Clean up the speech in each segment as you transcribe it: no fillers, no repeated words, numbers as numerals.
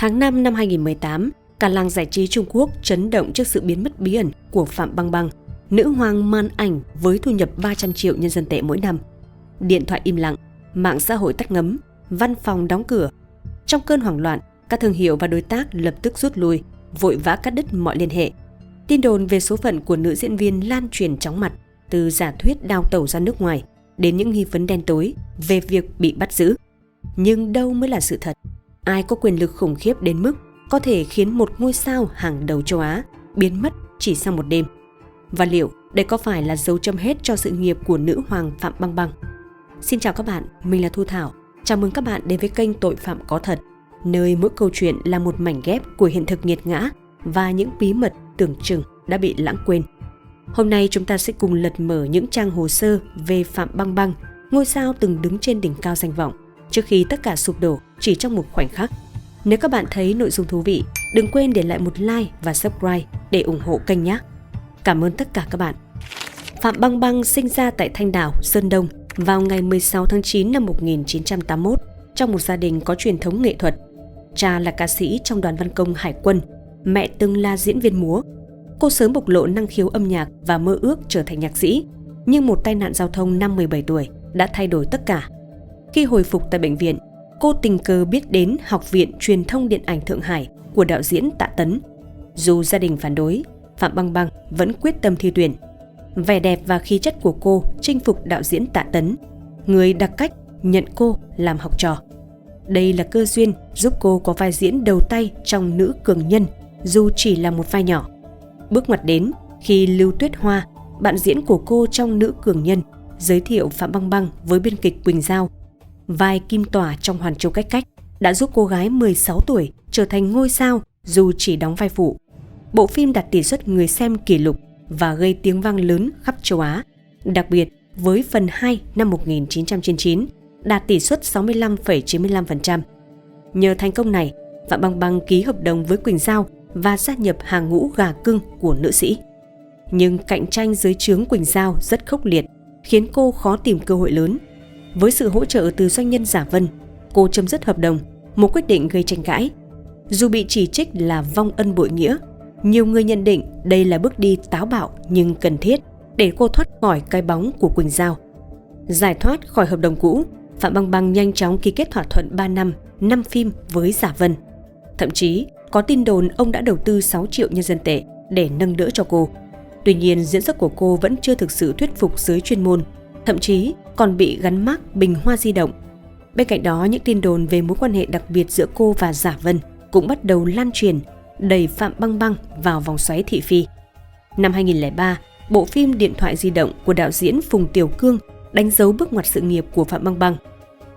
Tháng 5 năm 2018, cả làng giải trí Trung Quốc chấn động trước sự biến mất bí ẩn của Phạm Băng Băng, nữ hoàng màn ảnh với thu nhập 300 triệu nhân dân tệ mỗi năm. Điện thoại im lặng, mạng xã hội tắt ngấm, văn phòng đóng cửa. Trong cơn hoảng loạn, các thương hiệu và đối tác lập tức rút lui, vội vã cắt đứt mọi liên hệ. Tin đồn về số phận của nữ diễn viên lan truyền chóng mặt, từ giả thuyết đào tẩu ra nước ngoài đến những nghi vấn đen tối về việc bị bắt giữ. Nhưng đâu mới là sự thật? Ai có quyền lực khủng khiếp đến mức có thể khiến một ngôi sao hàng đầu châu Á biến mất chỉ sau một đêm? Và liệu đây có phải là dấu chấm hết cho sự nghiệp của nữ hoàng Phạm Băng Băng? Xin chào các bạn, mình là Thu Thảo. Chào mừng các bạn đến với kênh Tội Phạm Có Thật, nơi mỗi câu chuyện là một mảnh ghép của hiện thực nghiệt ngã và những bí mật tưởng chừng đã bị lãng quên. Hôm nay chúng ta sẽ cùng lật mở những trang hồ sơ về Phạm Băng Băng, ngôi sao từng đứng trên đỉnh cao danh vọng, trước khi tất cả sụp đổ chỉ trong một khoảnh khắc. Nếu các bạn thấy nội dung thú vị, đừng quên để lại một like và subscribe để ủng hộ kênh nhé. Cảm ơn tất cả các bạn. Phạm Băng Băng sinh ra tại Thanh Đảo, Sơn Đông vào ngày 16 tháng 9 năm 1981 trong một gia đình có truyền thống nghệ thuật. Cha là ca sĩ trong đoàn văn công hải quân, mẹ từng là diễn viên múa. Cô sớm bộc lộ năng khiếu âm nhạc và mơ ước trở thành nhạc sĩ, nhưng một tai nạn giao thông năm 17 tuổi đã thay đổi tất cả. Khi hồi phục tại bệnh viện, cô tình cờ biết đến Học viện Truyền thông Điện ảnh Thượng Hải của đạo diễn Tạ Tấn. Dù gia đình phản đối, Phạm Băng Băng vẫn quyết tâm thi tuyển. Vẻ đẹp và khí chất của cô chinh phục đạo diễn Tạ Tấn, người đặc cách nhận cô làm học trò. Đây là cơ duyên giúp cô có vai diễn đầu tay trong Nữ Cường Nhân, dù chỉ là một vai nhỏ. Bước ngoặt đến khi Lưu Tuyết Hoa, bạn diễn của cô trong Nữ Cường Nhân, giới thiệu Phạm Băng Băng với biên kịch Quỳnh Giao. Vai Kim Tỏa trong Hoàn Châu Cách Cách đã giúp cô gái 16 tuổi trở thành ngôi sao dù chỉ đóng vai phụ. Bộ phim đạt tỷ suất người xem kỷ lục và gây tiếng vang lớn khắp châu Á, đặc biệt với phần 2 năm 1999 đạt tỷ suất 65,95%. Nhờ thành công này, Phạm Băng Băng ký hợp đồng với Quỳnh Giao và gia nhập hàng ngũ gà cưng của nữ sĩ. Nhưng cạnh tranh dưới trướng Quỳnh Giao rất khốc liệt, khiến cô khó tìm cơ hội lớn. Với sự hỗ trợ từ doanh nhân Giả Vân, cô chấm dứt hợp đồng, một quyết định gây tranh cãi. Dù bị chỉ trích là vong ân bội nghĩa, nhiều người nhận định đây là bước đi táo bạo nhưng cần thiết để cô thoát khỏi cái bóng của Quỳnh Giao. Giải thoát khỏi hợp đồng cũ, Phạm Băng Băng nhanh chóng ký kết thỏa thuận 3 năm, 5 phim với Giả Vân. Thậm chí, có tin đồn ông đã đầu tư 6 triệu nhân dân tệ để nâng đỡ cho cô. Tuy nhiên, diễn xuất của cô vẫn chưa thực sự thuyết phục giới chuyên môn, thậm chí còn bị gắn mác bình hoa di động. Bên cạnh đó, những tin đồn về mối quan hệ đặc biệt giữa cô và Giả Vân cũng bắt đầu lan truyền, đẩy Phạm Băng Băng vào vòng xoáy thị phi. Năm 2003, bộ phim Điện thoại di động của đạo diễn Phùng Tiểu Cương đánh dấu bước ngoặt sự nghiệp của Phạm Băng Băng.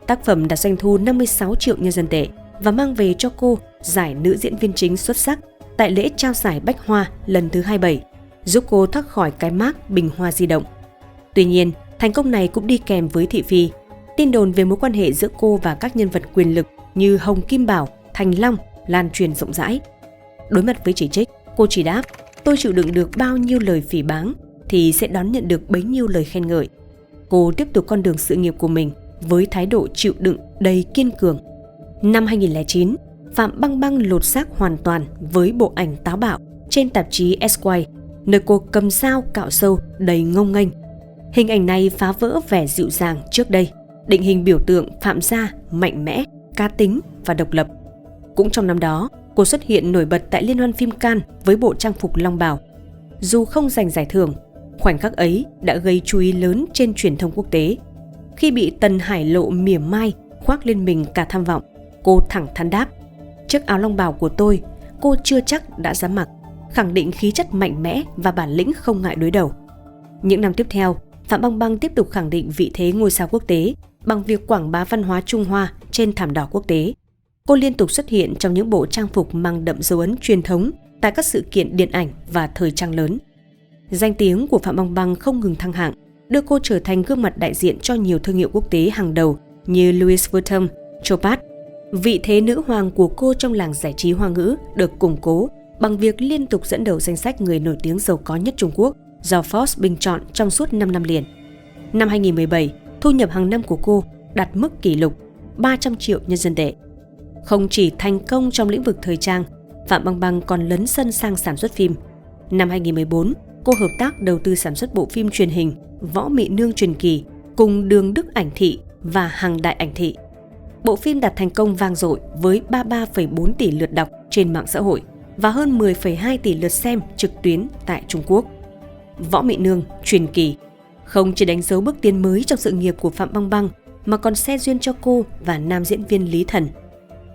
Tác phẩm đạt doanh thu 56 triệu nhân dân tệ và mang về cho cô giải nữ diễn viên chính xuất sắc tại lễ trao giải Bách Hoa lần thứ 27, giúp cô thoát khỏi cái mác bình hoa di động. Tuy nhiên, thành công này cũng đi kèm với thị phi. Tin đồn về mối quan hệ giữa cô và các nhân vật quyền lực như Hồng Kim Bảo, Thành Long lan truyền rộng rãi. Đối mặt với chỉ trích, cô chỉ đáp: "Tôi chịu đựng được bao nhiêu lời phỉ báng thì sẽ đón nhận được bấy nhiêu lời khen ngợi." Cô tiếp tục con đường sự nghiệp của mình với thái độ chịu đựng đầy kiên cường. Năm 2009, Phạm Băng Băng lột xác hoàn toàn với bộ ảnh táo bạo trên tạp chí Esquire, nơi cô cầm dao cạo sâu đầy ngông nghênh. Hình ảnh này phá vỡ vẻ dịu dàng trước đây, định hình biểu tượng Phạm gia mạnh mẽ, cá tính và độc lập. Cũng trong năm đó, cô xuất hiện nổi bật tại Liên hoan phim Cannes với bộ trang phục long bào. Dù không giành giải thưởng, khoảnh khắc ấy đã gây chú ý lớn trên truyền thông quốc tế. Khi bị Tần Hải Lộ mỉa mai khoác lên mình cả tham vọng, cô thẳng thắn đáp: "Chiếc áo long bào của tôi, cô chưa chắc đã dám mặc", khẳng định khí chất mạnh mẽ và bản lĩnh không ngại đối đầu. Những năm tiếp theo, Phạm Băng Băng tiếp tục khẳng định vị thế ngôi sao quốc tế bằng việc quảng bá văn hóa Trung Hoa trên thảm đỏ quốc tế. Cô liên tục xuất hiện trong những bộ trang phục mang đậm dấu ấn truyền thống tại các sự kiện điện ảnh và thời trang lớn. Danh tiếng của Phạm Băng Băng không ngừng thăng hạng, đưa cô trở thành gương mặt đại diện cho nhiều thương hiệu quốc tế hàng đầu như Louis Vuitton, Chopard. Vị thế nữ hoàng của cô trong làng giải trí Hoa ngữ được củng cố bằng việc liên tục dẫn đầu danh sách người nổi tiếng giàu có nhất Trung Quốc do Forbes bình chọn trong suốt 5 năm liền. Năm 2017, thu nhập hàng năm của cô đạt mức kỷ lục 300 triệu nhân dân tệ. Không chỉ thành công trong lĩnh vực thời trang, Phạm Băng Băng còn lấn sân sang sản xuất phim. Năm 2014, cô hợp tác đầu tư sản xuất bộ phim truyền hình Võ Mị Nương truyền kỳ cùng Đường Đức Ảnh Thị và Hằng Đại Ảnh Thị. Bộ phim đạt thành công vang dội với 33,4 tỷ lượt đọc trên mạng xã hội và hơn 10,2 tỷ lượt xem trực tuyến tại Trung Quốc. Võ Mị Nương truyền kỳ không chỉ đánh dấu bước tiến mới trong sự nghiệp của Phạm Băng Băng mà còn se duyên cho cô và nam diễn viên Lý Thần.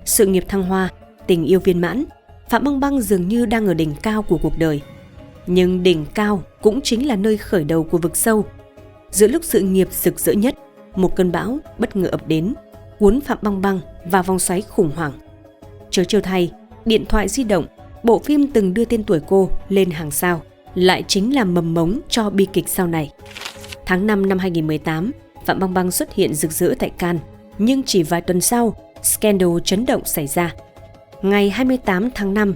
Sự nghiệp thăng hoa, tình yêu viên mãn, Phạm Băng Băng dường như đang ở đỉnh cao của cuộc đời. Nhưng đỉnh cao cũng chính là nơi khởi đầu của vực sâu. Giữa lúc sự nghiệp rực rỡ nhất, một cơn bão bất ngờ ập đến, cuốn Phạm Băng Băng vào vòng xoáy khủng hoảng. Chớ trêu thay, điện thoại di động, bộ phim từng đưa tên tuổi cô lên hàng sao, lại chính là mầm mống cho bi kịch sau này. Tháng 5 năm 2018, Phạm Băng Băng xuất hiện rực rỡ tại Cannes, nhưng chỉ vài tuần sau, scandal chấn động xảy ra. Ngày 28 tháng 5,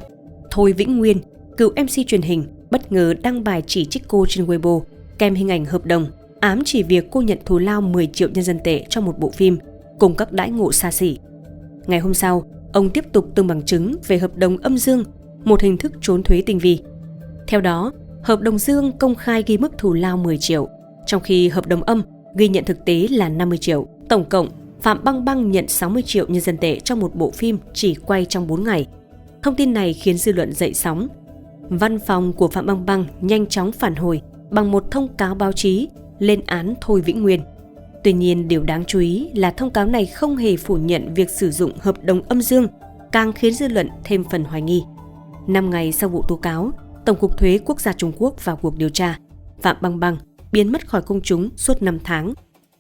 Thôi Vĩnh Nguyên, cựu MC truyền hình, bất ngờ đăng bài chỉ trích cô trên Weibo, kèm hình ảnh hợp đồng, ám chỉ việc cô nhận thù lao 10 triệu nhân dân tệ cho một bộ phim, cùng các đãi ngộ xa xỉ. Ngày hôm sau, ông tiếp tục tung bằng chứng về hợp đồng âm dương, một hình thức trốn thuế tinh vi. Theo đó, hợp đồng dương công khai ghi mức thù lao 10 triệu, trong khi hợp đồng âm ghi nhận thực tế là 50 triệu. Tổng cộng, Phạm Băng Băng nhận 60 triệu nhân dân tệ trong một bộ phim chỉ quay trong 4 ngày. Thông tin này khiến dư luận dậy sóng. Văn phòng của Phạm Băng Băng nhanh chóng phản hồi bằng một thông cáo báo chí lên án Thôi Vĩnh Nguyên. Tuy nhiên, điều đáng chú ý là thông cáo này không hề phủ nhận việc sử dụng hợp đồng âm dương, càng khiến dư luận thêm phần hoài nghi. 5 ngày sau vụ tố cáo, Tổng cục Thuế Quốc gia Trung Quốc vào cuộc điều tra. Phạm Băng Băng biến mất khỏi công chúng suốt 5 tháng.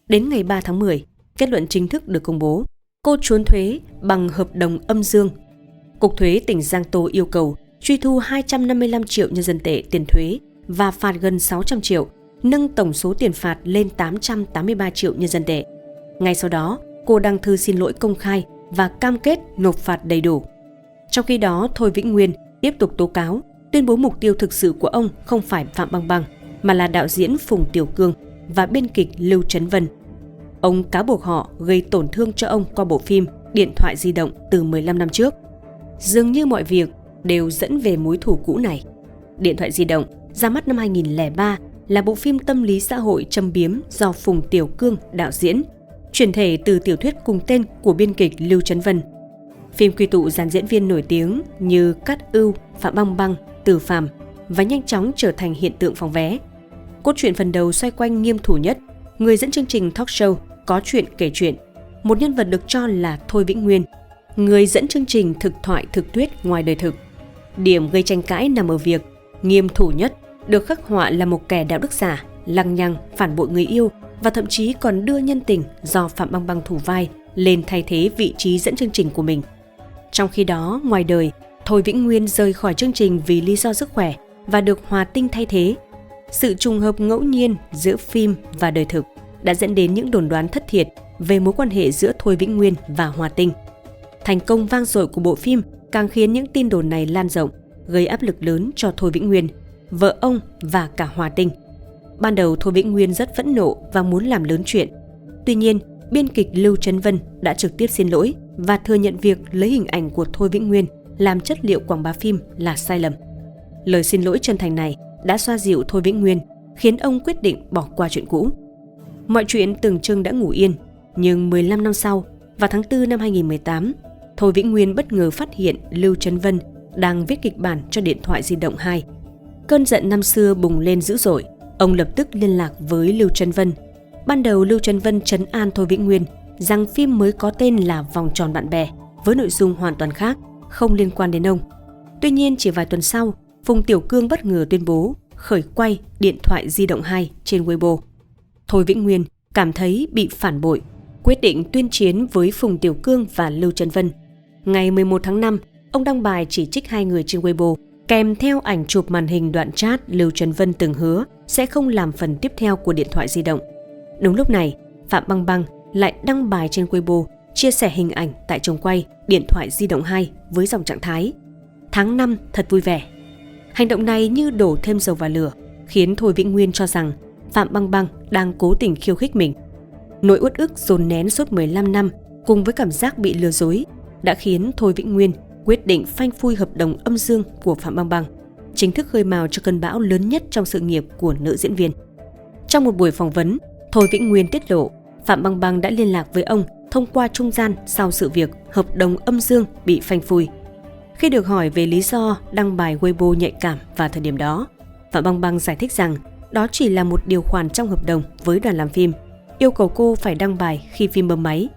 Đến ngày 3 tháng 10, kết luận chính thức được công bố. Cô trốn thuế bằng hợp đồng âm dương. Cục Thuế tỉnh Giang Tô yêu cầu truy thu 255 triệu nhân dân tệ tiền thuế và phạt gần 600 triệu, nâng tổng số tiền phạt lên 883 triệu nhân dân tệ. Ngay sau đó, cô đăng thư xin lỗi công khai và cam kết nộp phạt đầy đủ. Trong khi đó, Thôi Vĩnh Nguyên tiếp tục tố cáo, tuyên bố mục tiêu thực sự của ông không phải Phạm Băng Băng, mà là đạo diễn Phùng Tiểu Cương và biên kịch Lưu Trấn Vân. Ông cáo buộc họ gây tổn thương cho ông qua bộ phim Điện thoại di động từ 15 năm trước. Dường như mọi việc đều dẫn về mối thù cũ này. Điện thoại di động ra mắt năm 2003 là bộ phim tâm lý xã hội châm biếm do Phùng Tiểu Cương đạo diễn, chuyển thể từ tiểu thuyết cùng tên của biên kịch Lưu Trấn Vân. Phim quy tụ dàn diễn viên nổi tiếng như Cát Ưu, Phạm Băng Băng, Từ Phàm và nhanh chóng trở thành hiện tượng phòng vé. Cốt truyện phần đầu xoay quanh Nghiêm Thủ Nhất, người dẫn chương trình talk show Có Chuyện Kể Chuyện, một nhân vật được cho là Thôi Vĩnh Nguyên, người dẫn chương trình thực thoại thực thuyết ngoài đời thực. Điểm gây tranh cãi nằm ở việc Nghiêm Thủ Nhất được khắc họa là một kẻ đạo đức giả, lăng nhăng, phản bội người yêu và thậm chí còn đưa nhân tình do Phạm Băng Băng thủ vai lên thay thế vị trí dẫn chương trình của mình. Trong khi đó, ngoài đời, Thôi Vĩnh Nguyên rời khỏi chương trình vì lý do sức khỏe và được Hòa Tinh thay thế. Sự trùng hợp ngẫu nhiên giữa phim và đời thực đã dẫn đến những đồn đoán thất thiệt về mối quan hệ giữa Thôi Vĩnh Nguyên và Hòa Tinh. Thành công vang dội của bộ phim càng khiến những tin đồn này lan rộng, gây áp lực lớn cho Thôi Vĩnh Nguyên, vợ ông và cả Hòa Tinh. Ban đầu Thôi Vĩnh Nguyên rất phẫn nộ và muốn làm lớn chuyện. Tuy nhiên, biên kịch Lưu Trấn Vân đã trực tiếp xin lỗi và thừa nhận việc lấy hình ảnh của Thôi Vĩnh Nguyên làm chất liệu quảng bá phim là sai lầm. Lời xin lỗi chân thành này đã xoa dịu Thôi Vĩnh Nguyên, khiến ông quyết định bỏ qua chuyện cũ. Mọi chuyện tưởng chừng đã ngủ yên, nhưng 15 năm sau, vào tháng 4 năm 2018, Thôi Vĩnh Nguyên bất ngờ phát hiện Lưu Trấn Vân đang viết kịch bản cho Điện thoại di động 2. Cơn giận năm xưa bùng lên dữ dội, ông lập tức liên lạc với Lưu Trấn Vân. Ban đầu Lưu Trấn Vân trấn an Thôi Vĩnh Nguyên rằng phim mới có tên là Vòng Tròn Bạn Bè, với nội dung hoàn toàn khác, không liên quan đến ông. Tuy nhiên, chỉ vài tuần sau, Phùng Tiểu Cương bất ngờ tuyên bố khởi quay Điện thoại di động 2 trên Weibo. Thôi Vĩnh Nguyên cảm thấy bị phản bội, quyết định tuyên chiến với Phùng Tiểu Cương và Lưu Trấn Vân. Ngày 11 tháng 5, ông đăng bài chỉ trích hai người trên Weibo, kèm theo ảnh chụp màn hình đoạn chat Lưu Trấn Vân từng hứa sẽ không làm phần tiếp theo của Điện thoại di động. Đúng lúc này, Phạm Băng Băng lại đăng bài trên Weibo chia sẻ hình ảnh tại trường quay Điện thoại di động 2 với dòng trạng thái tháng 5 thật vui vẻ. Hành động này như đổ thêm dầu vào lửa, khiến Thôi Vĩnh Nguyên cho rằng Phạm Băng Băng đang cố tình khiêu khích mình. Nỗi uất ức dồn nén suốt 15 năm cùng với cảm giác bị lừa dối đã khiến Thôi Vĩnh Nguyên quyết định phanh phui hợp đồng âm dương của Phạm Băng Băng, chính thức khơi mào cho cơn bão lớn nhất trong sự nghiệp của nữ diễn viên. Trong một buổi phỏng vấn, Thôi Vĩnh Nguyên tiết lộ Phạm Băng Băng đã liên lạc với ông thông qua trung gian sau sự việc hợp đồng âm dương bị phanh phui. Khi được hỏi về lý do đăng bài Weibo nhạy cảm vào thời điểm đó, Phạm Băng Băng giải thích rằng đó chỉ là một điều khoản trong hợp đồng với đoàn làm phim, yêu cầu cô phải đăng bài khi phim bấm máy.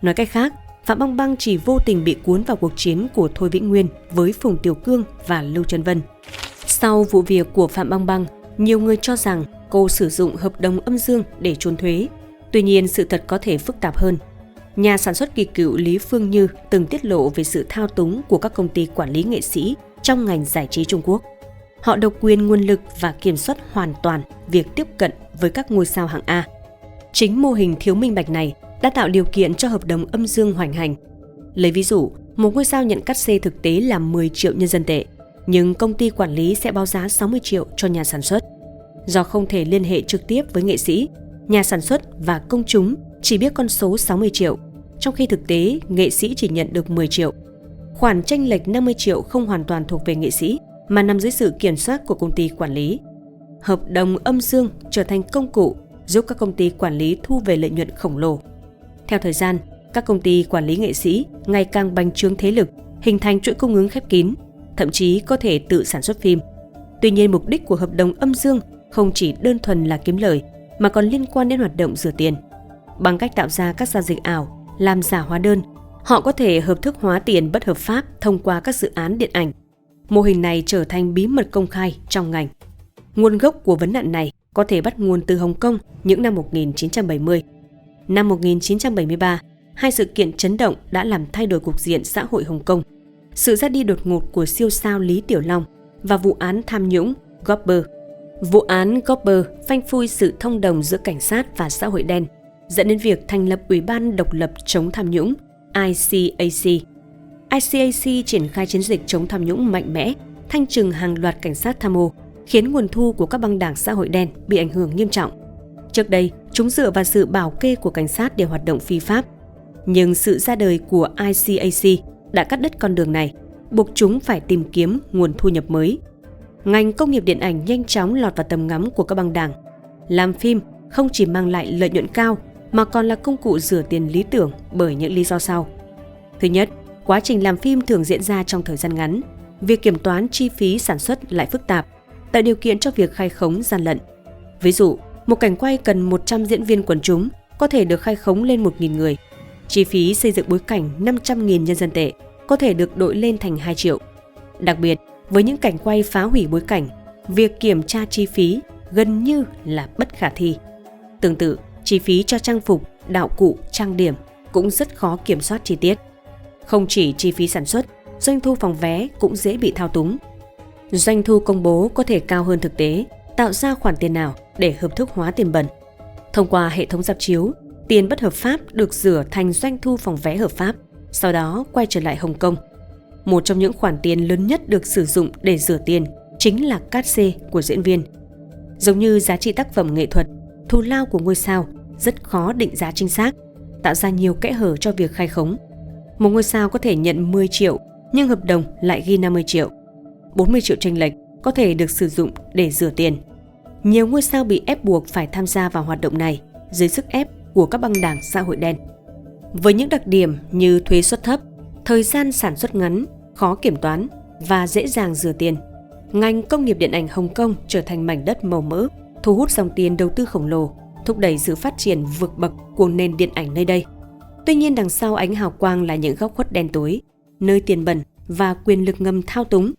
Nói cách khác, Phạm Băng Băng chỉ vô tình bị cuốn vào cuộc chiến của Thôi Vĩnh Nguyên với Phùng Tiểu Cương và Lưu Trân Vân. Sau vụ việc của Phạm Băng Băng, nhiều người cho rằng cô sử dụng hợp đồng âm dương để trốn thuế. Tuy nhiên, sự thật có thể phức tạp hơn. Nhà sản xuất kỳ cựu Lý Phương Như từng tiết lộ về sự thao túng của các công ty quản lý nghệ sĩ trong ngành giải trí Trung Quốc. Họ độc quyền nguồn lực và kiểm soát hoàn toàn việc tiếp cận với các ngôi sao hạng A. Chính mô hình thiếu minh bạch này đã tạo điều kiện cho hợp đồng âm dương hoành hành. Lấy ví dụ, một ngôi sao nhận cát xê thực tế là 10 triệu nhân dân tệ, nhưng công ty quản lý sẽ báo giá 60 triệu cho nhà sản xuất. Do không thể liên hệ trực tiếp với nghệ sĩ, nhà sản xuất và công chúng chỉ biết con số 60 triệu, trong khi thực tế nghệ sĩ chỉ nhận được 10 triệu. Khoản chênh lệch 50 triệu không hoàn toàn thuộc về nghệ sĩ, mà nằm dưới sự kiểm soát của công ty quản lý. Hợp đồng âm dương trở thành công cụ giúp các công ty quản lý thu về lợi nhuận khổng lồ. Theo thời gian, các công ty quản lý nghệ sĩ ngày càng bành trướng thế lực, hình thành chuỗi cung ứng khép kín, thậm chí có thể tự sản xuất phim. Tuy nhiên, mục đích của hợp đồng âm dương không chỉ đơn thuần là kiếm lời, mà còn liên quan đến hoạt động rửa tiền. Bằng cách tạo ra các giao dịch ảo, làm giả hóa đơn, họ có thể hợp thức hóa tiền bất hợp pháp thông qua các dự án điện ảnh. Mô hình này trở thành bí mật công khai trong ngành. Nguồn gốc của vấn nạn này có thể bắt nguồn từ Hồng Kông những năm 1970. Năm 1973, hai sự kiện chấn động đã làm thay đổi cục diện xã hội Hồng Kông. Sự ra đi đột ngột của siêu sao Lý Tiểu Long và vụ án tham nhũng Gopper. Vụ án Gopper phanh phui sự thông đồng giữa cảnh sát và xã hội đen, dẫn đến việc thành lập Ủy ban độc lập chống tham nhũng ICAC. ICAC triển khai chiến dịch chống tham nhũng mạnh mẽ, thanh trừng hàng loạt cảnh sát tham ô, khiến nguồn thu của các băng đảng xã hội đen bị ảnh hưởng nghiêm trọng. Trước đây, chúng dựa vào sự bảo kê của cảnh sát để hoạt động phi pháp. Nhưng sự ra đời của ICAC đã cắt đứt con đường này, buộc chúng phải tìm kiếm nguồn thu nhập mới. Ngành công nghiệp điện ảnh nhanh chóng lọt vào tầm ngắm của các băng đảng. Làm phim không chỉ mang lại lợi nhuận cao, mà còn là công cụ rửa tiền lý tưởng bởi những lý do sau. Thứ nhất, quá trình làm phim thường diễn ra trong thời gian ngắn. Việc kiểm toán chi phí sản xuất lại phức tạp, tạo điều kiện cho việc khai khống gian lận. Ví dụ, một cảnh quay cần 100 diễn viên quần chúng có thể được khai khống lên 1.000 người. Chi phí xây dựng bối cảnh 500.000 nhân dân tệ có thể được đội lên thành 2 triệu. Đặc biệt, với những cảnh quay phá hủy bối cảnh, việc kiểm tra chi phí gần như là bất khả thi. Tương tự, chi phí cho trang phục, đạo cụ, trang điểm cũng rất khó kiểm soát chi tiết. Không chỉ chi phí sản xuất, doanh thu phòng vé cũng dễ bị thao túng. Doanh thu công bố có thể cao hơn thực tế, tạo ra khoản tiền nào để hợp thức hóa tiền bẩn. Thông qua hệ thống rạp chiếu, tiền bất hợp pháp được rửa thành doanh thu phòng vé hợp pháp, sau đó quay trở lại Hồng Kông. Một trong những khoản tiền lớn nhất được sử dụng để rửa tiền chính là cát xê của diễn viên. Giống như giá trị tác phẩm nghệ thuật, thù lao của ngôi sao rất khó định giá chính xác, tạo ra nhiều kẽ hở cho việc khai khống. Một ngôi sao có thể nhận 10 triệu nhưng hợp đồng lại ghi 50 triệu. 40 triệu chênh lệch có thể được sử dụng để rửa tiền. Nhiều ngôi sao bị ép buộc phải tham gia vào hoạt động này dưới sức ép của các băng đảng xã hội đen. Với những đặc điểm như thuế suất thấp, thời gian sản xuất ngắn, khó kiểm toán và dễ dàng rửa tiền, ngành công nghiệp điện ảnh Hồng Kông trở thành mảnh đất màu mỡ, thu hút dòng tiền đầu tư khổng lồ, thúc đẩy sự phát triển vượt bậc của nền điện ảnh nơi đây. Tuy nhiên, đằng sau ánh hào quang là những góc khuất đen tối, nơi tiền bẩn và quyền lực ngầm thao túng.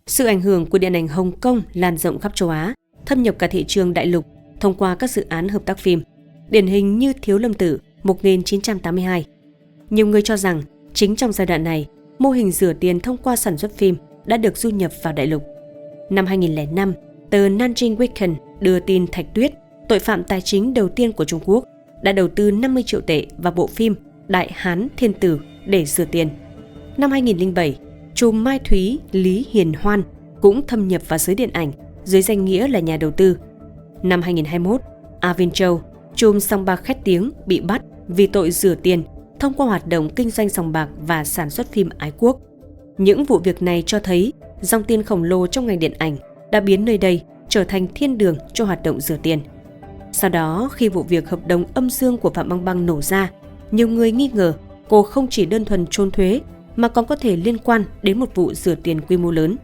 Sự ảnh hưởng của điện ảnh Hồng Kông lan rộng khắp châu Á, thâm nhập cả thị trường đại lục thông qua các dự án hợp tác phim, điển hình như Thiếu Lâm Tự 1982. Nhiều người cho rằng chính trong giai đoạn này, mô hình rửa tiền thông qua sản xuất phim đã được du nhập vào đại lục. Năm 2005, tờ Nanjing Weekend đưa tin Thạch Tuyết, tội phạm tài chính đầu tiên của Trung Quốc, đã đầu tư 50 triệu tệ vào bộ phim Đại Hán Thiên Tử để rửa tiền. Năm 2007, trùm Mai Thúy Lý Hiền Hoan cũng thâm nhập vào giới điện ảnh dưới danh nghĩa là nhà đầu tư. Năm 2021, Avin Châu, trùm sòng bạc khét tiếng bị bắt vì tội rửa tiền, thông qua hoạt động kinh doanh sòng bạc và sản xuất phim ái quốc. Những vụ việc này cho thấy dòng tiền khổng lồ trong ngành điện ảnh đã biến nơi đây trở thành thiên đường cho hoạt động rửa tiền. Sau đó, khi vụ việc hợp đồng âm dương của Phạm Băng Băng nổ ra, nhiều người nghi ngờ cô không chỉ đơn thuần trốn thuế mà còn có thể liên quan đến một vụ rửa tiền quy mô lớn.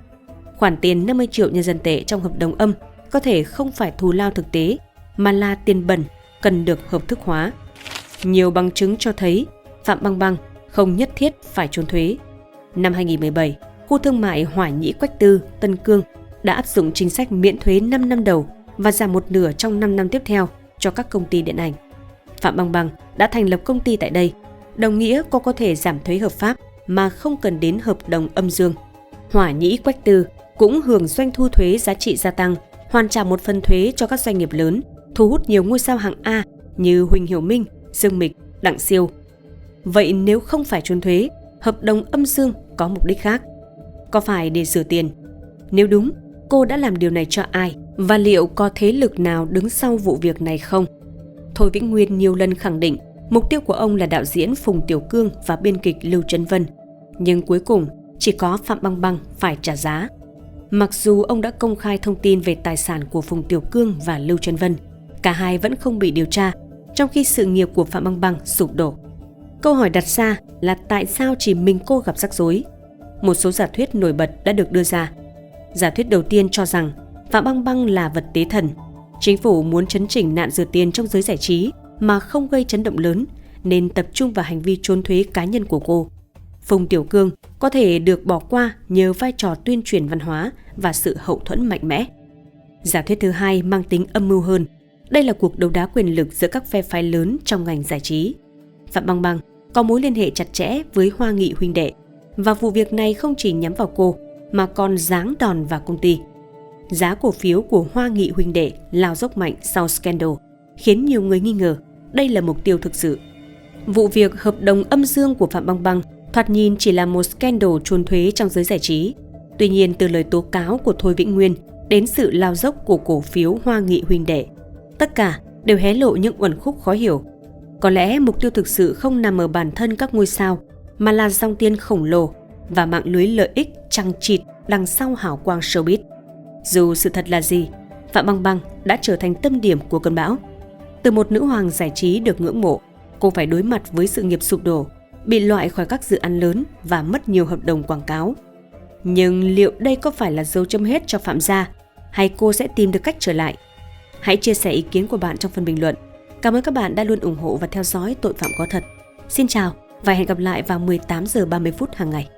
Khoản tiền 50 triệu nhân dân tệ trong hợp đồng âm có thể không phải thù lao thực tế mà là tiền bẩn cần được hợp thức hóa. Nhiều bằng chứng cho thấy Phạm Băng Băng không nhất thiết phải trốn thuế. Năm 2017, khu thương mại Hỏa Nhĩ Quách Tư, Tân Cương đã áp dụng chính sách miễn thuế 5 năm đầu và giảm một nửa trong 5 năm tiếp theo cho các công ty điện ảnh. Phạm Băng Băng đã thành lập công ty tại đây, đồng nghĩa cô có thể giảm thuế hợp pháp mà không cần đến hợp đồng âm dương. Hỏa Nhĩ Quách Tư cũng hưởng doanh thu thuế giá trị gia tăng, hoàn trả một phần thuế cho các doanh nghiệp lớn, thu hút nhiều ngôi sao hạng A như Huỳnh Hiểu Minh, Dương Mịch, Đặng Siêu. Vậy nếu không phải trốn thuế, hợp đồng âm dương có mục đích khác? Có phải để rửa tiền? Nếu đúng, cô đã làm điều này cho ai? Và liệu có thế lực nào đứng sau vụ việc này không? Thôi Vĩnh Nguyên nhiều lần khẳng định mục tiêu của ông là đạo diễn Phùng Tiểu Cương và biên kịch Lưu Trấn Vân. Nhưng cuối cùng, chỉ có Phạm Băng Băng phải trả giá. Mặc dù ông đã công khai thông tin về tài sản của Phùng Tiểu Cương và Lưu Trấn Vân, cả hai vẫn không bị điều tra, trong khi sự nghiệp của Phạm Băng Băng sụp đổ. Câu hỏi đặt ra là tại sao chỉ mình cô gặp rắc rối? Một số giả thuyết nổi bật đã được đưa ra. Giả thuyết đầu tiên cho rằng Phạm Băng Băng là vật tế thần. Chính phủ muốn chấn chỉnh nạn rửa tiền trong giới giải trí mà không gây chấn động lớn, nên tập trung vào hành vi trốn thuế cá nhân của cô. Phùng Tiểu Cương có thể được bỏ qua nhờ vai trò tuyên truyền văn hóa và sự hậu thuẫn mạnh mẽ. Giả thuyết thứ hai mang tính âm mưu hơn. Đây là cuộc đấu đá quyền lực giữa các phe phái lớn trong ngành giải trí. Phạm Băng Băng có mối liên hệ chặt chẽ với Hoa Nghị huynh đệ, và vụ việc này không chỉ nhắm vào cô mà còn giáng đòn vào công ty. Giá cổ phiếu của Hoa Nghị huynh đệ lao dốc mạnh sau scandal, khiến nhiều người nghi ngờ đây là mục tiêu thực sự. Vụ việc hợp đồng âm dương của Phạm Băng Băng thoạt nhìn chỉ là một scandal trốn thuế trong giới giải trí. Tuy nhiên, từ lời tố cáo của Thôi Vĩnh Nguyên đến sự lao dốc của cổ phiếu Hoa Nghị huynh đệ, tất cả đều hé lộ những uẩn khúc khó hiểu. Có lẽ mục tiêu thực sự không nằm ở bản thân các ngôi sao, mà là dòng tiền khổng lồ và mạng lưới lợi ích chằng chịt đằng sau hào quang showbiz. Dù sự thật là gì, Phạm Băng Băng đã trở thành tâm điểm của cơn bão. Từ một nữ hoàng giải trí được ngưỡng mộ, cô phải đối mặt với sự nghiệp sụp đổ, bị loại khỏi các dự án lớn và mất nhiều hợp đồng quảng cáo. Nhưng liệu đây có phải là dấu chấm hết cho Phạm gia, hay cô sẽ tìm được cách trở lại? Hãy chia sẻ ý kiến của bạn trong phần bình luận. Cảm ơn các bạn đã luôn ủng hộ và theo dõi Tội Phạm Có Thật. Xin chào và hẹn gặp lại vào 18 giờ 30 phút hàng ngày.